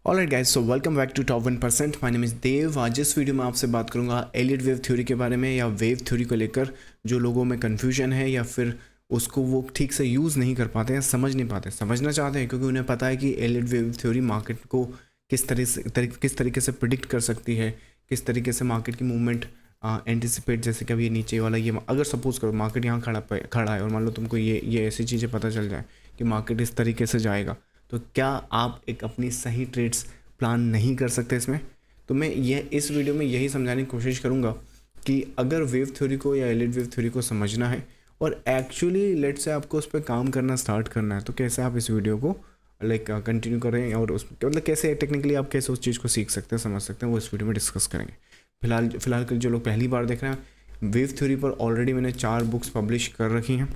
Alright guys, so welcome back to top 1%। My name is Dev. आज इस video में आपसे बात करूंगा एलियट वेव थ्योरी के बारे में, या वेव थ्योरी को लेकर जो लोगों में कन्फ्यूजन है या फिर उसको वो ठीक से यूज़ नहीं कर पाते हैं, समझ नहीं पाते, समझना चाहते हैं क्योंकि उन्हें पता है कि एलियट वेव थ्योरी मार्केट को किस तरीके से प्रिडिक्ट कर सकती है, किस तरीके से मार्केट की मूवमेंट एंटिसिपेट। जैसे कि अभी ये नीचे वाला, ये अगर सपोज करो मार्केट यहाँ खड़ा है और मान लो तुमको ये ऐसी चीज़ें पता चल जाए कि मार्केट इस तरीके से जाएगा, तो क्या आप एक अपनी सही ट्रेड्स प्लान नहीं कर सकते इसमें? तो मैं इस वीडियो में यही समझाने की कोशिश करूँगा कि अगर वेव थ्योरी को या एलियट वेव थ्योरी को समझना है और एक्चुअली लेट से आपको उस पर काम करना स्टार्ट करना है, तो कैसे आप इस वीडियो को कंटिन्यू करें और उस मतलब कैसे टेक्निकली आप कैसे उस चीज़ को सीख सकते हैं, समझ सकते हैं, वो इस वीडियो में डिस्कस करेंगे। फिलहाल जो लोग पहली बार देख रहे हैं, वेव थ्योरी पर ऑलरेडी मैंने 4 बुक्स पब्लिश कर रखी हैं।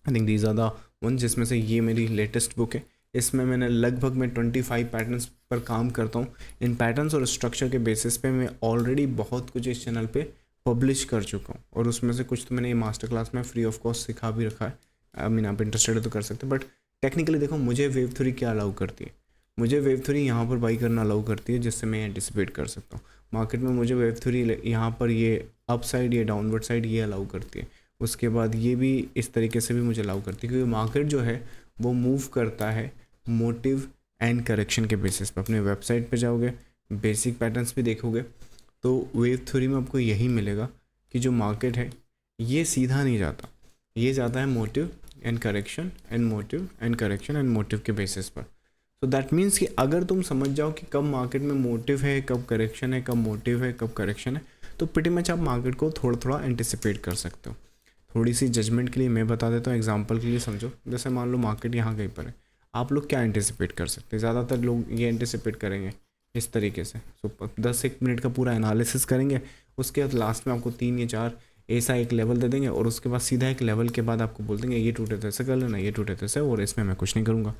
I think these are the one, जिसमें से ये मेरी लेटेस्ट बुक है। इसमें मैंने लगभग 25 पैटर्न्स पर काम करता हूँ। इन पैटर्न्स और स्ट्रक्चर के बेसिस पे मैं ऑलरेडी बहुत कुछ इस चैनल पे पब्लिश कर चुका हूँ, और उसमें से कुछ तो मैंने ये मास्टर क्लास में फ्री ऑफ कॉस्ट सिखा भी रखा है। आई मीन आप इंटरेस्टेड है तो कर सकते हैं, बट टेक्निकली देखो मुझे वेव थ्योरी क्या अलाउ करती है। मुझे वेव थ्योरी यहाँ पर बाई करना अलाउ करती है, जिससे मैं एंटिसिपेट कर सकता हूँ मार्केट में। मुझे वेव थ्योरी यहाँ पर ये अप साइड, ये डाउनवर्ड साइड ये अलाउ करती है। उसके बाद ये भी इस तरीके से भी मुझे अलाउ करती है, क्योंकि मार्केट जो है वो मूव करता है मोटिव एंड करेक्शन के बेसिस पे। अपने वेबसाइट पे जाओगे, बेसिक पैटर्न्स भी देखोगे, तो वेव थ्योरी में आपको यही मिलेगा कि जो मार्केट है ये सीधा नहीं जाता, ये जाता है motive and correction and motive and correction and motive के बेसिस पर। तो दैट मीन्स कि अगर तुम समझ जाओ कि कब मार्केट में मोटिव है, कब करेक्शन है, कब मोटिव है, कब करेक्शन है, तो प्रीटी मच आप मार्केट को थोड़ा थोड़ा एंटिसिपेट कर सकते हो। थोड़ी सी जजमेंट के लिए मैं बता देता हूँ, एग्जांपल के लिए समझो। जैसे मान लो मार्केट यहाँ कहीं पर है, आप लोग क्या एंटिसिपेट कर सकते हैं? ज़्यादातर लोग ये एंटिसिपेट करेंगे इस तरीके से। सो 10-1 मिनट का पूरा एनालिसिस करेंगे, उसके बाद लास्ट में आपको 3 या 4 ऐसा एक लेवल दे देंगे, और उसके बाद सीधा एक लेवल के बाद आपको बोल देंगे ये टूटे तो ऐसे कर लेना, ये टूटे तो ऐसे, और इसमें मैं कुछ नहीं करूँगा,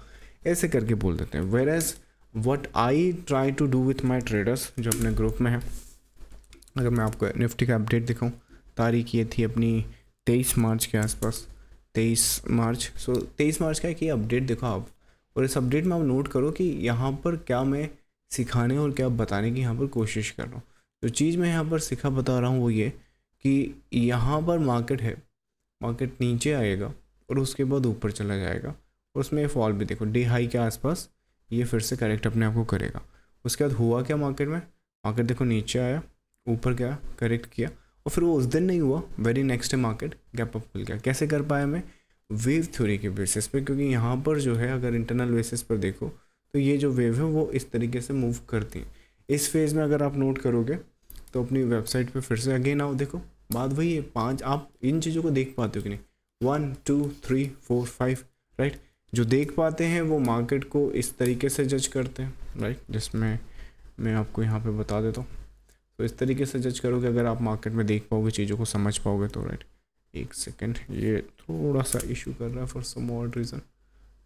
ऐसे करके बोल देते हैं। Whereas what I try to do with my traders जो अपने ग्रुप में है, अगर मैं आपको निफ्टी का अपडेट दिखाऊँ, तारीख ये थी अपनी 23 मार्च के आसपास, 23 मार्च। सो 23 मार्च का है कि अपडेट देखो आप, और इस अपडेट में आप नोट करो कि यहाँ पर क्या मैं सिखाने और क्या बताने की यहाँ पर कोशिश कर रहा हूँ। जो चीज़ मैं यहाँ पर सिखा बता रहा हूँ वो ये कि यहाँ पर मार्केट है, मार्केट नीचे आएगा और उसके बाद ऊपर चला जाएगा, और उसमें फॉल भी देखो डे हाई के आसपास ये फिर से करेक्ट अपने आप को करेगा। उसके बाद हुआ क्या मार्केट में, मार्केट देखो नीचे आया, ऊपर गया, करेक्ट किया, और फिर वो उस दिन नहीं हुआ, very next day market gap up खुल गया। कैसे कर पाया मैं? वेव थ्योरी के बेसिस पे, क्योंकि यहाँ पर जो है अगर इंटरनल बेसिस पर देखो तो ये जो वेव है वो इस तरीके से मूव करती है। इस फेज़ में अगर आप नोट करोगे तो अपनी वेबसाइट पे फिर से अगेन आओ, देखो बात वही है। 5 आप इन चीज़ों को देख पाते हो कि नहीं? 1 2 3 4 5, राइट। जो देख पाते हैं वो मार्केट को इस तरीके से जज करते हैं, राइट, जिसमें मैं आपको यहाँ पे बता देता हूँ। तो इस तरीके से जज करोगे अगर आप मार्केट में देख पाओगे, चीज़ों को समझ पाओगे तो, राइट। एक सेकेंड, ये थोड़ा सा इशू कर रहा है for some odd reason,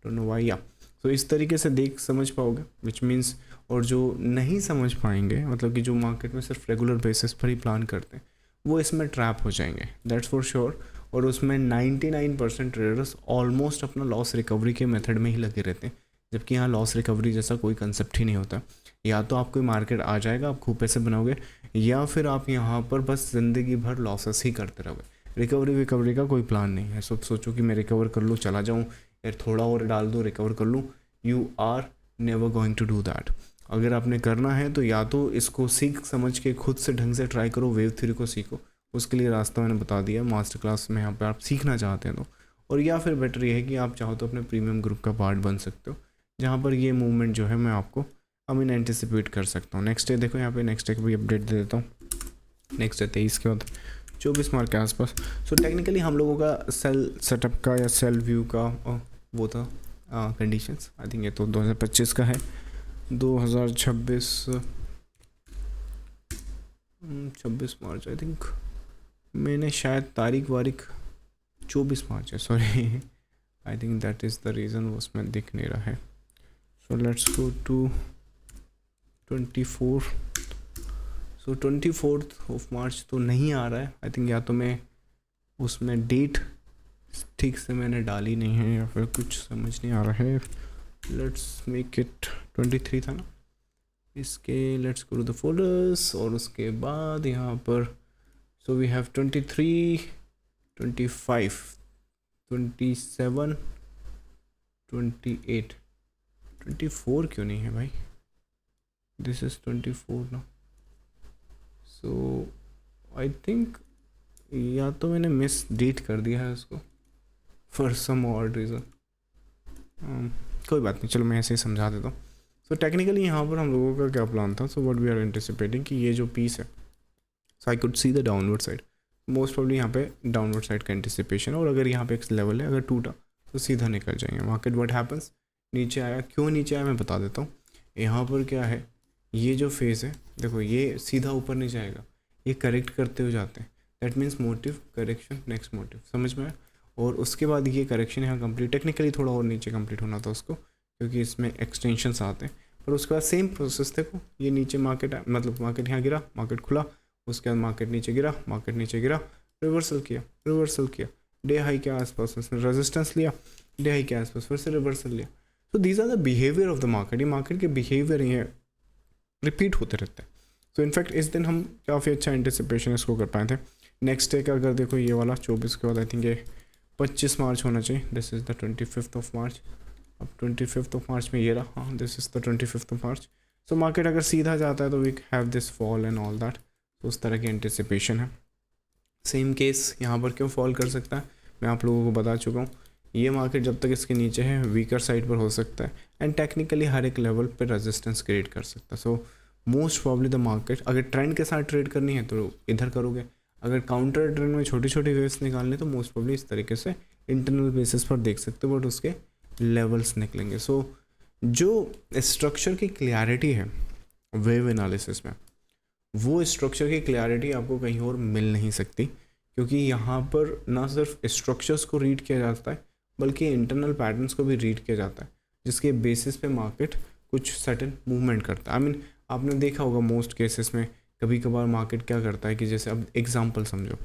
don't know why. या तो इस तरीके से देख समझ पाओगे, विच मीन्स। और जो नहीं समझ पाएंगे, मतलब कि जो मार्केट में सिर्फ रेगुलर बेसिस पर ही प्लान करते हैं, वो इसमें ट्रैप हो जाएंगे, दैट्स फॉर श्योर। और उसमें 99% ट्रेडर्स ऑलमोस्ट अपना लॉस रिकवरी के मेथड में ही लगे रहते हैं, जबकि यहाँ लॉस रिकवरी जैसा कोई कंसेप्ट ही नहीं होता। या तो आपको मार्केट आ जाएगा, आप खूब पैसे बनाओगे, या फिर आप यहाँ पर बस ज़िंदगी भर लॉसेस ही करते रहोगे। रिकवरी का कोई प्लान नहीं है। सोचो कि मैं रिकवर कर लूँ, चला जाऊँ, यार थोड़ा और डाल दूँ, रिकवर कर लूँ। You are never going to do that. अगर आपने करना है तो या तो इसको सीख समझ के खुद से ढंग से ट्राई करो, वेव थ्योरी को सीखो, उसके लिए रास्ता मैंने बता दिया मास्टर क्लास में, यहाँ पर आप सीखना चाहते हैं तो। और या फिर बेटर ये है कि आप चाहो तो अपने प्रीमियम ग्रुप का पार्ट बन सकते हो, जहाँ पर ये मूवमेंट जो है मैं आपको एंटिसिपेट कर सकता हूँ। नेक्स्ट डे देखो, यहाँ पे नेक्स्ट डे को भी अपडेट दे देता हूँ। नेक्स्ट डे 23 के बाद 24 मार्च के आसपास। सो टेक्निकली हम लोगों का सेल सेटअप का या सेल व्यू का वो था कंडीशंस। आई थिंक ये तो 2025 का है, 2026 26 मार्च आई थिंक मैंने शायद तारीख 24 मार्च है, sorry. I think that is the reason वो उसमें दिख नहीं रहा है। So let's go to 24। सो 24 मार्च तो नहीं आ रहा है, आई थिंक। या तो मैं उसमें डेट ठीक से मैंने डाली नहीं है, या फिर कुछ समझ नहीं आ रहा है। लेट्स मेक इट 23 था ना, इसके let's go to the folders, और उसके बाद यहाँ पर सो वी हैव 23, 25, 27, 28, 24 क्यों नहीं है भाई? दिस इज़ 24 ना। सो आई थिंक या तो मैंने मिस डेट कर दिया है उसको फॉर सम और रीज़न। कोई बात नहीं, चलो मैं ऐसे ही समझा देता हूँ। सो टेक्निकली यहाँ पर हम लोगों का क्या प्लान था? So what we are anticipating कि ये जो पीस है, so I could see the downward side, most probably यहाँ पे डाउनवर्ड साइड का एंटिसिपेशन, और अगर यहाँ पे एक लेवल है, अगर टूटा तो सीधा निकल जाएंगे मार्केट। व्हाट हैपन्स, नीचे आया, क्यों नीचे आया मैं बता देता हूँ। यहाँ पर क्या है, ये जो फेज़ है देखो, ये सीधा ऊपर नहीं जाएगा, ये करेक्ट करते हुए जाते हैं। That means motive correction next motive, समझ में आया? और उसके बाद ये करेक्शन यहाँ कंप्लीट, टेक्निकली थोड़ा और नीचे कंप्लीट होना था उसको, क्योंकि इसमें एक्सटेंशंस आते हैं। पर उसके बाद सेम प्रोसेस देखो, ये नीचे मार्केट मतलब मार्केट यहाँ गिरा, मार्केट खुला, उसके बाद मार्केट नीचे गिरा, मार्केट नीचे गिरा, रिवर्सल किया, रिवर्सल किया, डे हाई के आसपास उसने रेजिस्टेंस लिया, डे हाई के आसपास फिर से रिवर्सल लिया। So these are the behaviour of the market. ये मार्केट के बिहेवियर ये रिपीट होते रहते हैं। सो इनफैक्ट इस दिन हम काफ़ी अच्छा एंटिसिपेशन इसको कर पाए थे। नेक्स्ट डे का अगर देखो, ये वाला 24 के बाद आई थिंक ये 25 मार्च होना चाहिए। This is the 25th of March. अब 25th ऑफ मार्च में ये रहा, हाँ this is the 25th of March. So market अगर सीधा जाता है तो we have this fall and all that. तो उस तरह की एंटिसिपेशन है। सेम केस यहाँ पर क्यों फॉल कर सकता है मैं आप लोगों को बता चुका हूँ। ये मार्केट जब तक इसके नीचे है वीकर साइड पर हो सकता है, एंड टेक्निकली हर एक लेवल पर रेजिस्टेंस क्रिएट कर सकता है। So most probably the market, अगर ट्रेंड के साथ ट्रेड करनी है तो इधर करोगे, अगर काउंटर ट्रेंड में छोटी छोटी वेव्स निकालने तो मोस्ट प्रॉब्ली इस तरीके से इंटरनल बेसिस पर देख सकते हो, बट उसके लेवल्स निकलेंगे। सो जो स्ट्रक्चर की क्लैरिटी है वेव एनालिसिस में, वो स्ट्रक्चर की क्लैरिटी आपको कहीं और मिल नहीं सकती, क्योंकि यहाँ पर ना सिर्फ स्ट्रक्चर्स को रीड किया जाता है बल्कि इंटरनल पैटर्न्स को भी रीड किया जाता है, जिसके बेसिस पे मार्केट कुछ सर्टेन मूवमेंट करता है। आई मीन आपने देखा होगा मोस्ट केसेस में कभी कभार मार्केट क्या करता है कि जैसे अब एग्जांपल समझो,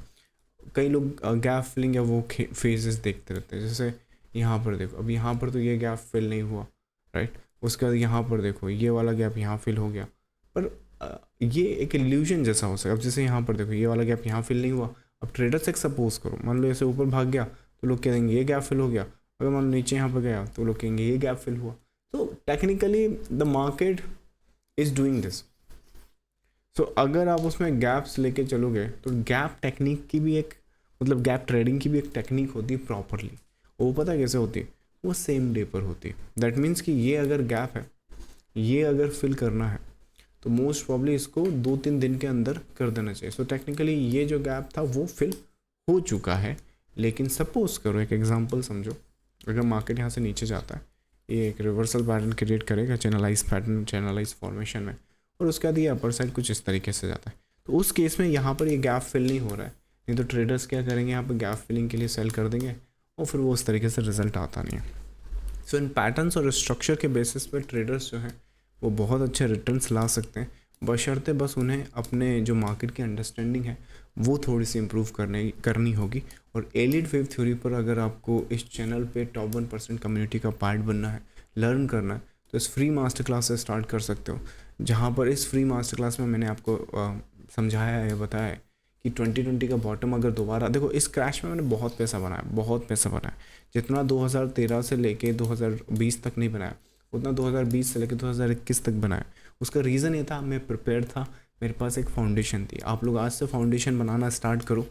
कई लोग गैप फिलिंग या वो फेजेस देखते रहते हैं। जैसे यहाँ पर देखो, अब यहाँ पर तो ये गैप फिल नहीं हुआ, राइट, उसके बाद यहाँ पर देखो ये वाला गैप यहाँ फिल हो गया, पर ये एक इल्यूजन जैसा हो सकता है। अब जैसे यहाँ पर देखो ये वाला गैप यहाँ फिल नहीं हुआ, अब ट्रेडर्स एक सपोज करो, मान लो ऐसे ऊपर भाग गया तो लोग कहेंगे ये गैप फिल हो गया, अगर मान लो नीचे यहाँ पर गया तो लोग कहेंगे ये गैप फिल हुआ। तो technically the market is doing this. So अगर आप उसमें गैप्स लेके चलोगे तो गैप टेक्निक की भी एक, मतलब गैप ट्रेडिंग की भी एक टेक्निक होती है प्रॉपरली। वो पता है कैसे होती है? वो सेम डे पर होती है। दैट मीन्स कि ये अगर गैप है, ये अगर फिल करना है तो मोस्ट प्रॉब्ली इसको 2-3 दिन के अंदर कर देना चाहिए। सो टेक्निकली ये जो गैप था वो फिल हो चुका है, लेकिन सपोज करो, एक एग्जांपल समझो, अगर मार्केट यहाँ से नीचे जाता है, ये एक रिवर्सल पैटर्न क्रिएट करेगा, चैनलाइज पैटर्न, चैनलाइज फॉर्मेशन में, और उसके बाद ये अपर साइड कुछ इस तरीके से जाता है, तो उस केस में यहाँ पर ये गैप फिल नहीं हो रहा है, नहीं तो ट्रेडर्स क्या करेंगे, यहाँ पर गैप फिलिंग के लिए सेल कर देंगे और फिर वो उस तरीके से रिजल्ट आता नहीं है। सो इन पैटर्न्स और स्ट्रक्चर के बेसिस पर ट्रेडर्स जो हैं वो बहुत अच्छे रिटर्न्स ला सकते हैं, बशर्ते बस उन्हें अपने जो मार्केट की अंडरस्टैंडिंग है वो थोड़ी सी इम्प्रूव करनी होगी। और एलिड वेव थ्योरी पर अगर आपको इस चैनल पे टॉप 1% कम्युनिटी का पार्ट बनना है, लर्न करना है, तो इस फ्री मास्टर क्लास से स्टार्ट कर सकते हो, जहाँ पर इस फ्री मास्टर क्लास में मैंने आपको समझाया है, बताया है कि 2020 का बॉटम अगर दोबारा देखो, इस क्रैश में मैंने बहुत पैसा बनाया, बहुत पैसा बनाया, जितना 2013 से लेके 2020 तक नहीं बनाया उतना 2020 से लेकर 2021 तक बनाया। उसका रीज़न ये था, मैं प्रिपेयर था, मेरे पास एक फाउंडेशन थी। आप लोग आज से फाउंडेशन बनाना स्टार्ट करो।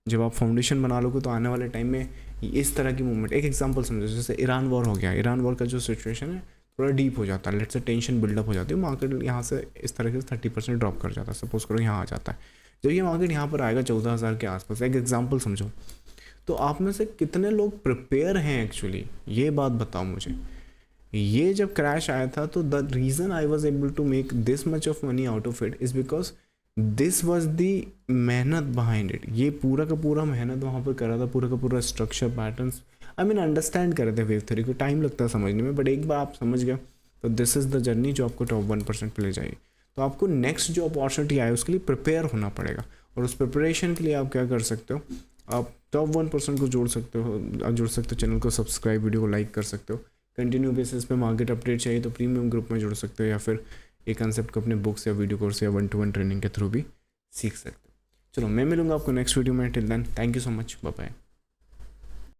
जब आप फाउंडेशन बना लोगे तो आने वाले टाइम में इस तरह की मूवमेंट, एक एग्जांपल समझो, जैसे ईरान वॉर हो गया, ईरान वॉर का जो सिचुएशन है थोड़ा डीप हो जाता है, लेट्स से टेंशन बिल्डअप हो जाती है, मार्केट यहाँ से इस तरह से 30% ड्रॉप कर जाता है, सपोज करो यहाँ आ जाता है। जब ये मार्केट यहाँ पर आएगा 14,000 के आसपास, एक एग्जाम्पल समझो, तो आप में से कितने लोग प्रिपेयर हैं एक्चुअली, ये बात बताओ मुझे। ये जब क्रैश आया था तो the reason I was able to make this much of money out of it is because this was the मेहनत बिहाइंड इट। ये पूरा का पूरा मेहनत वहाँ पर करा था, पूरा का पूरा structure patterns I mean understand करे थे। वेव थ्योरी को टाइम लगता है समझने में, बट एक बार आप समझ गए तो दिस इज़ द जर्नी जो आपको टॉप 1% पे ले जाएगी। तो आपको नेक्स्ट जो अपॉर्चुनिटी आए उसके लिए प्रिपेयर होना पड़ेगा, और उस प्रिपरेशन के लिए आप क्या कर सकते हो, आप टॉप 1% को जोड़ सकते हो, चैनल को सब्सक्राइब, वीडियो को लाइक कर सकते हो। कंटिन्यू बेसिस पे मार्केट अपडेट चाहिए तो प्रीमियम ग्रुप में जुड़ सकते हो, या फिर ये कंसेप्ट को अपने बुक्स या वीडियो कोर्स या 1-to-1 ट्रेनिंग के थ्रू भी सीख सकते हो। चलो मैं मिलूंगा आपको नेक्स्ट वीडियो में। Till then thank you so much, bye bye.